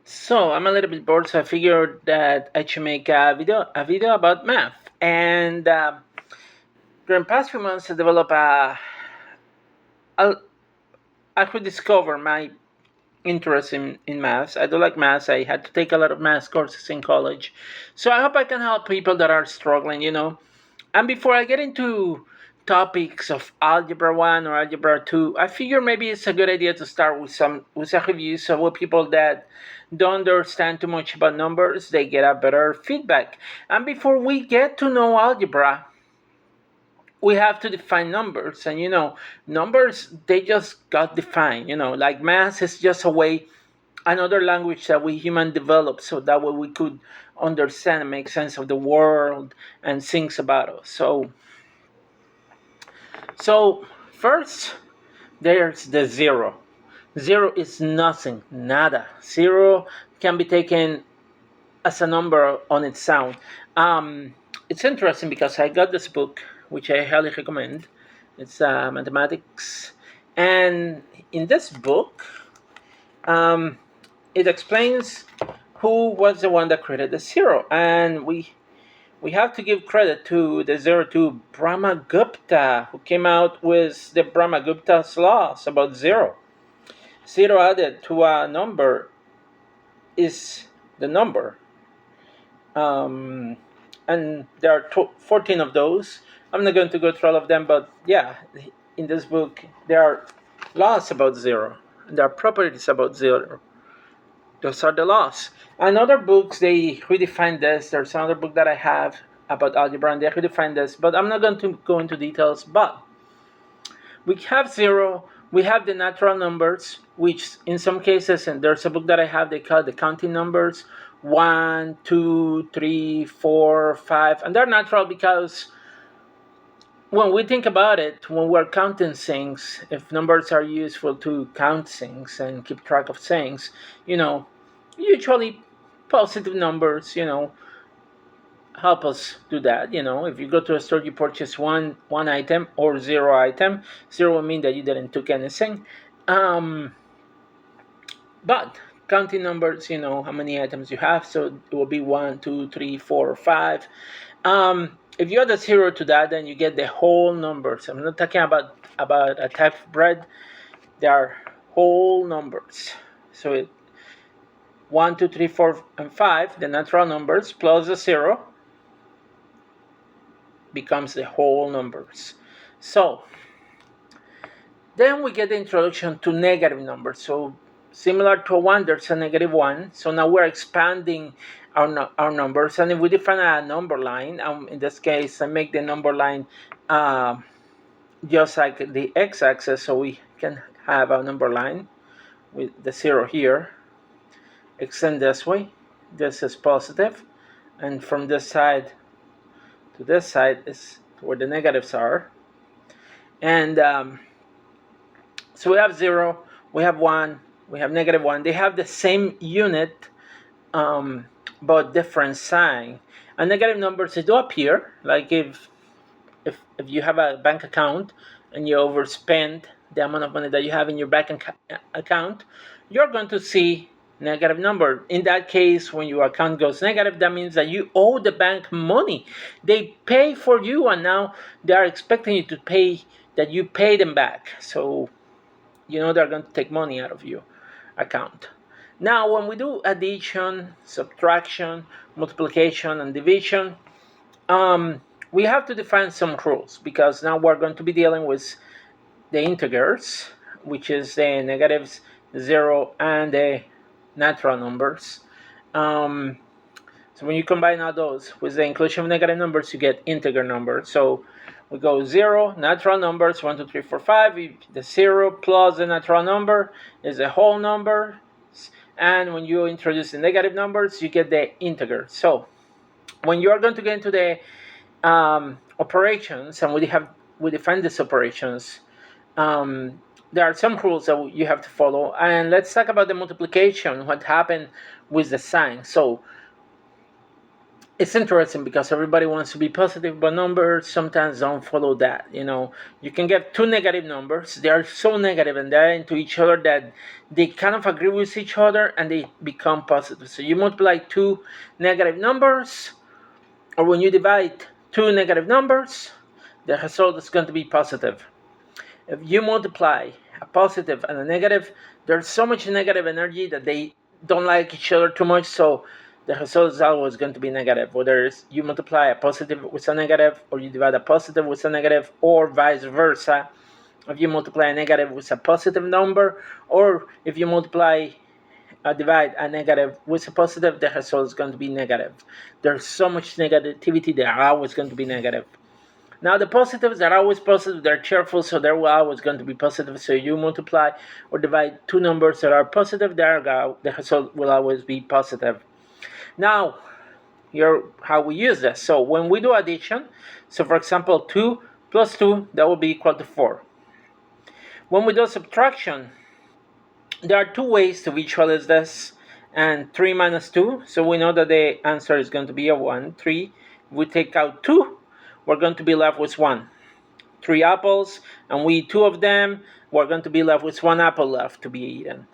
So I'm a little bit bored, so I figured that I should make a video about math. And during past few months, I developed a I could discover my interest in maths. I do like maths. I had to take a lot of math courses in college, so I hope I can help people that are struggling. And before I get into topics of algebra 1 or algebra 2, I figure maybe it's a good idea to start with a review so with people that don't understand too much about numbers, they get a better feedback. And before we get to know algebra, we have to define numbers. And numbers, they just got defined. Like math is just a way, another language that we human developed so that way we could understand and make sense of the world and things about us. So first, there's the zero. Zero is nothing, nada. Zero can be taken as a number on its own. It's interesting because I got this book, which I highly recommend. It's mathematics, and in this book, um, it explains who was the one that created the zero, and we have to give credit to the zero to Brahmagupta, who came out with the Brahmagupta's laws about zero. Zero added to a number is the number. Um, and there are 14 of those. I'm not going to go through all of them, but yeah, in this book, there are laws about zero, and there are properties about zero. Those are the laws. And other books, they redefine this. There's another book that I have about algebra, and they redefine this, but I'm not going to go into details. But we have zero, we have the natural numbers, which in some cases, and there's a book that I have, they call it the counting numbers, 1, 2, 3, 4, 5, and they're natural because when we think about it, when we're counting things, if numbers are useful to count things and keep track of things, you know, usually positive numbers, help us do that. If you go to a store, you purchase one item or zero item. Zero will mean that you didn't took anything. But counting numbers, how many items you have. So it will be 1, 2, 3, 4, 5. If you add a zero to that, then you get the whole numbers. I'm not talking about a type of bread. They are whole numbers. So 1, 2, 3, 4, and 5, the natural numbers plus the zero becomes the whole numbers. So then we get the introduction to negative numbers. So similar to a 1, there's a -1. So now we're expanding our numbers. And if we define a number line, in this case, I make the number line just like the x-axis, so we can have a number line with the 0 here. Extend this way. This is positive. And from this side to this side is where the negatives are. And so we have 0, we have 1, we have -1. They have the same unit, but different sign. And negative numbers, they do appear, like if you have a bank account and you overspend the amount of money that you have in your bank account, you're going to see negative number. In that case, when your account goes negative, that means that you owe the bank money. They pay for you, and now they are expecting you to pay, that you pay them back. So they're going to take money out of your account. Now, when we do addition, subtraction, multiplication, and division, we have to define some rules, because now we're going to be dealing with the integers, which is the negatives, 0, and the natural numbers. So when you combine all those with the inclusion of negative numbers, you get integer numbers. So we go 0, natural numbers, 1, 2, 3, 4, 5. The 0 plus the natural number is the whole number. And when you introduce the negative numbers, you get the integer. So when you are going to get into the operations, and we define these operations, there are some rules that you have to follow. And let's talk about the multiplication, what happened with the sign. So it's interesting because everybody wants to be positive, but numbers sometimes don't follow that. You can get two negative numbers. They are so negative and they're into each other that they kind of agree with each other and they become positive. So you multiply two negative numbers, or when you divide two negative numbers, the result is going to be positive. If you multiply a positive and a negative, there's so much negative energy that they don't like each other too much, so the result is always going to be negative. Whether you multiply a positive with a negative, or you divide a positive with a negative, or vice versa. If you multiply a negative with a positive number, or if you divide a negative with a positive, the result is going to be negative. There's so much negativity, they are always going to be negative. Now the positives are always positive, they're cheerful, so they're always going to be positive. So you multiply or divide two numbers that are positive, the result will always be positive. Now, here how we use this. So when we do addition, so for example 2 plus 2, that will be equal to 4. When we do subtraction, there are two ways to visualize this. And 3 minus 2, so we know that the answer is going to be a 1. 3, we take out 2, we're going to be left with 1. 3 apples, and we eat 2 of them, we're going to be left with 1 apple left to be eaten.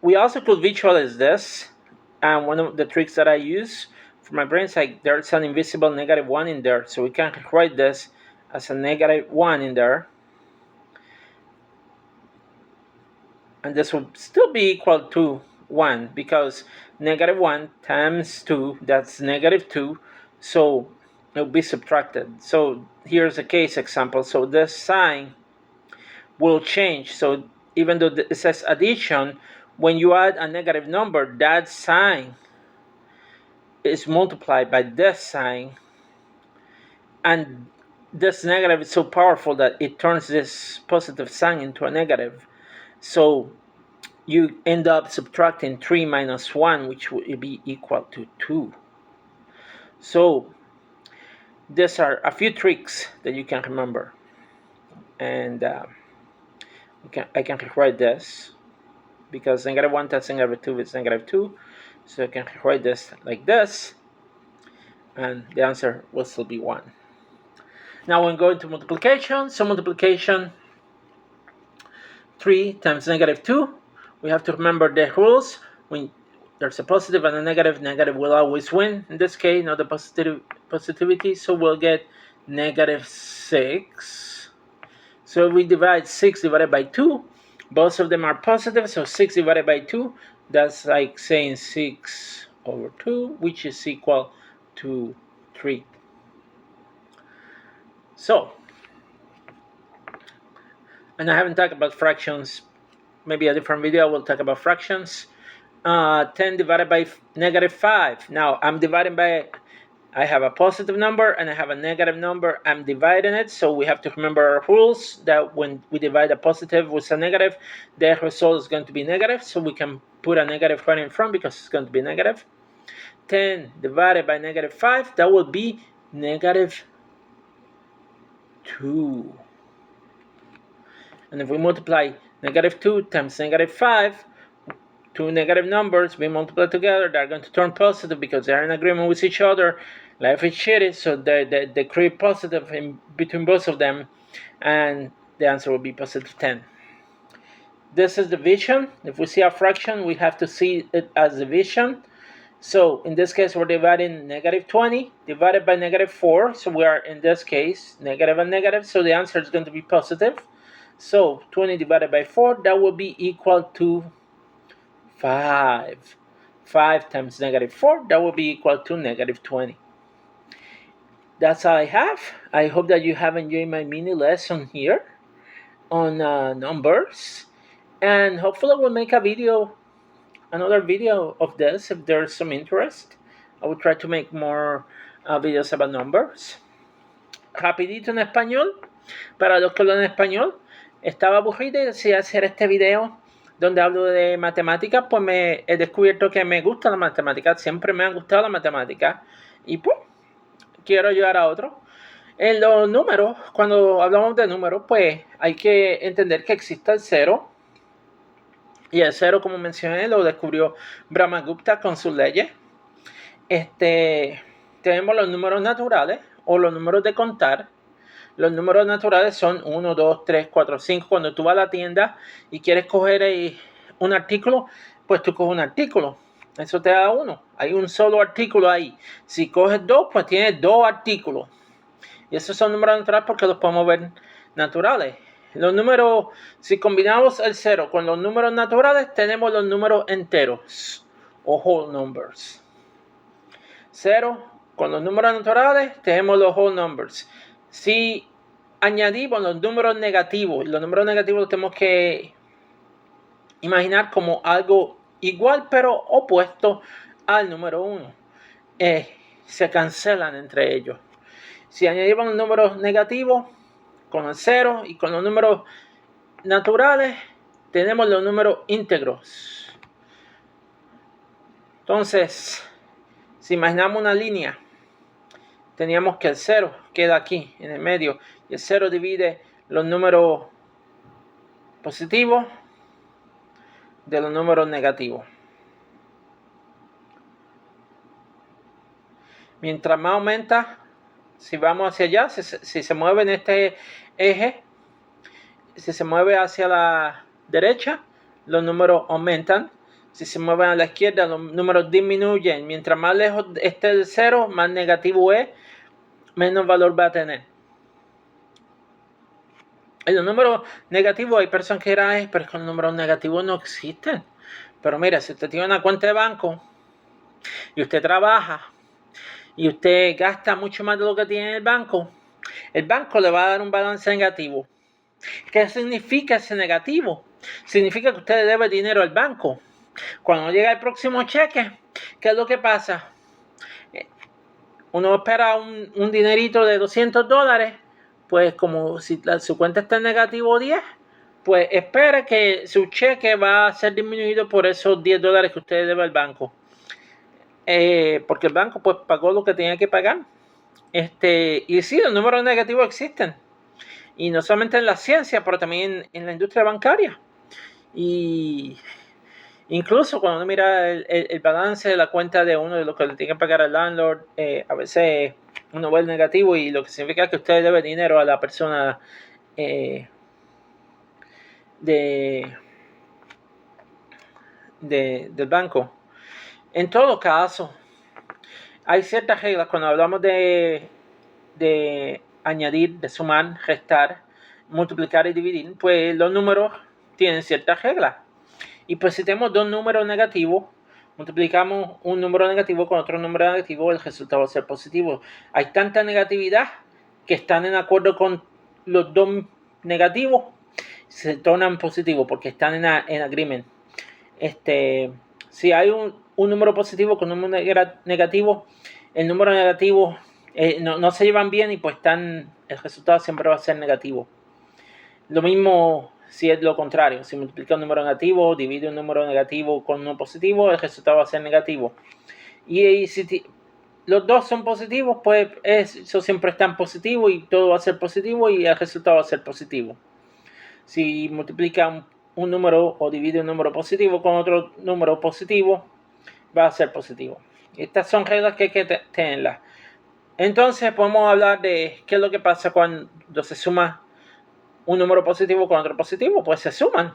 We also could visualize this, and one of the tricks that I use for my brain is like there's an invisible negative 1 in there, so we can write this as a negative 1 in there, and this would still be equal to 1 because negative 1 times 2, that's negative 2, so it will be subtracted. So here's a case example. So this sign will change. So even though it says addition, when you add a negative number, that sign is multiplied by this sign, and this negative is so powerful that it turns this positive sign into a negative. So you end up subtracting 3 minus 1, which would be equal to 2. So these are a few tricks that you can remember. And I can rewrite this because negative 1 times negative 2 is negative 2. So I can write this like this, and the answer will still be 1. Now when going to multiplication, so multiplication 3 times negative 2, we have to remember the rules. When there's a positive and a negative, negative will always win. In this case, not the positivity, so we'll get negative 6. So we divide 6 divided by 2. Both of them are positive, so 6 divided by 2, that's like saying 6 over 2, which is equal to 3. So, and I haven't talked about fractions. Maybe a different video I will talk about fractions. 10 divided by negative 5. Now I'm dividing by, I have a positive number and I have a negative number. I'm dividing it, so we have to remember our rules that when we divide a positive with a negative, the result is going to be negative, so we can put a negative right in front because it's going to be negative. 10 divided by negative 5, that will be negative 2. And if we multiply negative 2 times negative 5, two negative numbers being multiplied together, they're going to turn positive because they're in agreement with each other. Life is shitty, so they create positive in between both of them, and the answer will be positive 10. This is division. If we see a fraction, we have to see it as division. So in this case, we're dividing negative 20 divided by negative 4. So we are, in this case, negative and negative. So the answer is going to be positive. So 20 divided by 4, that will be equal to 5. 5 times negative 4, that will be equal to negative 20. That's all I have. I hope that you have enjoyed my mini lesson here on numbers. And hopefully we'll make another video of this if there's some interest. I will try to make more videos about numbers. Rapidito en español, para los que hablan español. Estaba aburrido y decidí hacer este video donde hablo de matemáticas, pues me he descubierto que me gusta la matemática, siempre me han gustado las matemáticas y pues quiero ayudar a otros. En los números, cuando hablamos de números, pues hay que entender que existe el cero. Y el cero, como mencioné, lo descubrió Brahmagupta con sus leyes. tenemos los números naturales o los números de contar. Los números naturales son 1, 2, 3, 4, 5. Cuando tú vas a la tienda y quieres coger un artículo, pues tú coges un artículo. Eso te da 1. Hay un solo artículo ahí. Si coges 2, pues tienes 2 artículos. Y esos son números naturales porque los podemos ver naturales. Los números, si combinamos el 0 con los números naturales, tenemos los números enteros o whole numbers. 0 con los números naturales, tenemos los whole numbers. Si añadimos los números negativos los tenemos que imaginar como algo igual pero opuesto al número 1. Se cancelan entre ellos. Si añadimos los números negativos con el 0 y con los números naturales, tenemos los números íntegros. Entonces, si imaginamos una línea, teníamos que el 0 queda aquí en el medio y el 0 divide los números positivos de los números negativos. Mientras más aumenta, si vamos hacia allá, si se mueve en este eje, si se mueve hacia la derecha, los números aumentan. Si se mueven a la izquierda, los números disminuyen. Mientras más lejos esté el 0, más negativo es, menos valor va a tener. En los números negativos hay personas que dirán, pero es que los números negativos no existen. Pero mira, si usted tiene una cuenta de banco y usted trabaja y usted gasta mucho más de lo que tiene en el banco le va a dar un balance negativo. ¿Qué significa ese negativo? Significa que usted le debe dinero al banco. Cuando llega el próximo cheque, ¿qué es lo que pasa? Uno espera un dinerito de $200, pues como si su cuenta está en negativo 10, pues espera que su cheque va a ser disminuido por esos $10 que usted debe al banco. Porque el banco pues pagó lo que tenía que pagar. Y sí, los números negativos existen. Y no solamente en la ciencia, pero también en la industria bancaria. Y incluso cuando uno mira el balance de la cuenta de uno, de lo que le tiene que pagar al landlord, a veces uno ve el negativo y lo que significa que usted debe dinero a la persona del banco. En todo caso, hay ciertas reglas cuando hablamos de añadir, de sumar, restar, multiplicar y dividir, pues los números tienen ciertas reglas. Y pues si tenemos dos números negativos, multiplicamos un número negativo con otro número negativo, el resultado va a ser positivo. Hay tanta negatividad que están en acuerdo con los dos negativos, se tornan positivos porque están en agreement. Si hay un número positivo con un número negativo, el número negativo no se llevan bien y pues el resultado siempre va a ser negativo. Lo mismo si es lo contrario, si multiplica un número negativo, divide un número negativo con uno positivo, el resultado va a ser negativo. Y si los dos son positivos, pues eso siempre está en positivo y todo va a ser positivo y el resultado va a ser positivo. Si multiplica un número o divide un número positivo con otro número positivo, va a ser positivo. Estas son reglas que hay que tenerlas. Entonces podemos hablar de qué es lo que pasa cuando se suma un número positivo con otro positivo. Pues se suman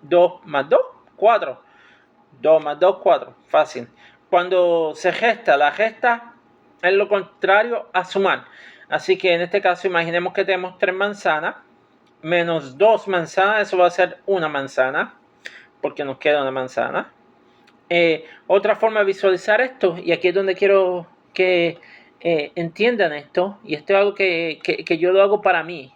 2 más 2, 4. 2 más 2, 4. Fácil. Cuando se resta, la resta es lo contrario a sumar. Así que en este caso imaginemos que tenemos 3 manzanas menos 2 manzanas, eso va a ser una manzana porque nos queda una manzana. Otra forma de visualizar esto, y aquí es donde quiero que entiendan esto, y esto es algo que yo lo hago para mí,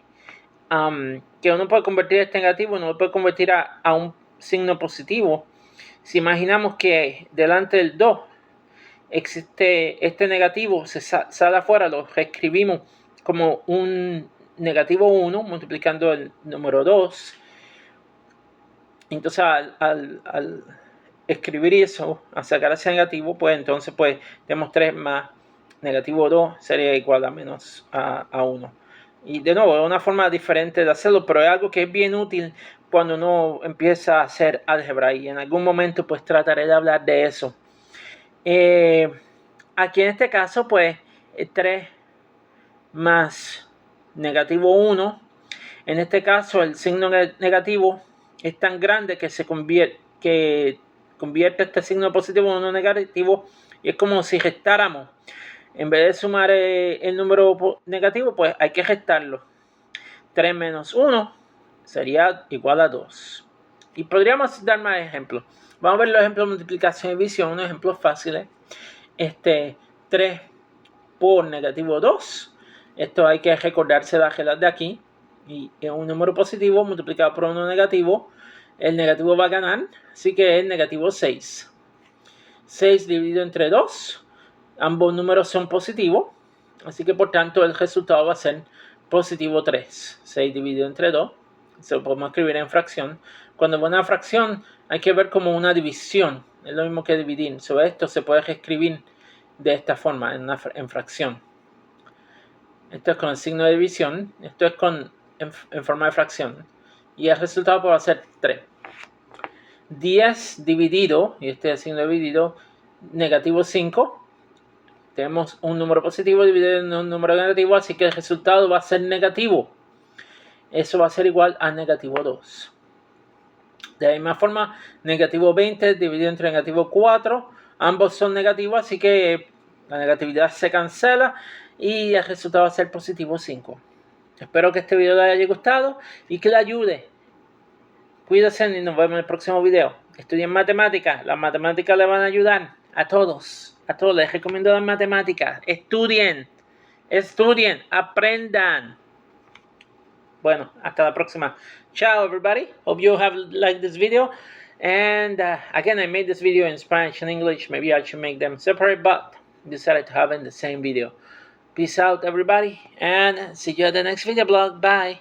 que uno puede convertir este negativo, uno lo puede convertir a un signo positivo. Si imaginamos que delante del 2 existe este negativo, se sale afuera, lo reescribimos como un negativo 1 multiplicando el número 2. Entonces al escribir eso, a sacar ese negativo, pues entonces pues tenemos 3 más negativo 2 sería igual a menos a 1. Y de nuevo, es una forma diferente de hacerlo, pero es algo que es bien útil cuando uno empieza a hacer álgebra, y en algún momento pues trataré de hablar de eso. Aquí en este caso pues 3 más negativo 1. En este caso el signo negativo es tan grande que convierte este signo positivo en uno negativo, y es como si restáramos. En vez de sumar el número negativo, pues hay que restarlo. 3 menos 1 sería igual a 2. Y podríamos dar más ejemplos. Vamos a ver los ejemplos de multiplicación y división, unos ejemplos fáciles. 3 por negativo 2. Esto hay que recordarse las reglas de aquí. Y es un número positivo multiplicado por uno negativo. El negativo va a ganar, así que es negativo 6. 6 dividido entre 2. Ambos números son positivos, así que por tanto el resultado va a ser positivo 3. 6 dividido entre 2. Se lo podemos escribir en fracción. Cuando es una fracción hay que ver como una división. Es lo mismo que dividir. Sobre esto se puede reescribir de esta forma, en fracción. Esto es con el signo de división. Esto es en forma de fracción. Y el resultado va a ser 3. 10 dividido, y este es el signo dividido, negativo 5. Tenemos un número positivo dividido en un número negativo, así que el resultado va a ser negativo. Eso va a ser igual a negativo 2. De la misma forma, negativo 20 dividido entre negativo 4. Ambos son negativos, así que la negatividad se cancela y el resultado va a ser positivo 5. Espero que este video le haya gustado y que le ayude. Cuídense y nos vemos en el próximo video. Estudien matemáticas. Las matemáticas le van a ayudar a todos. A todos les recomiendo las matemáticas. Estudien, aprendan. Bueno, hasta la próxima. Ciao, everybody. Hope you have liked this video. And again, I made this video in Spanish and English. Maybe I should make them separate, but decided to have in the same video. Peace out, everybody, and see you at the next video blog. Bye.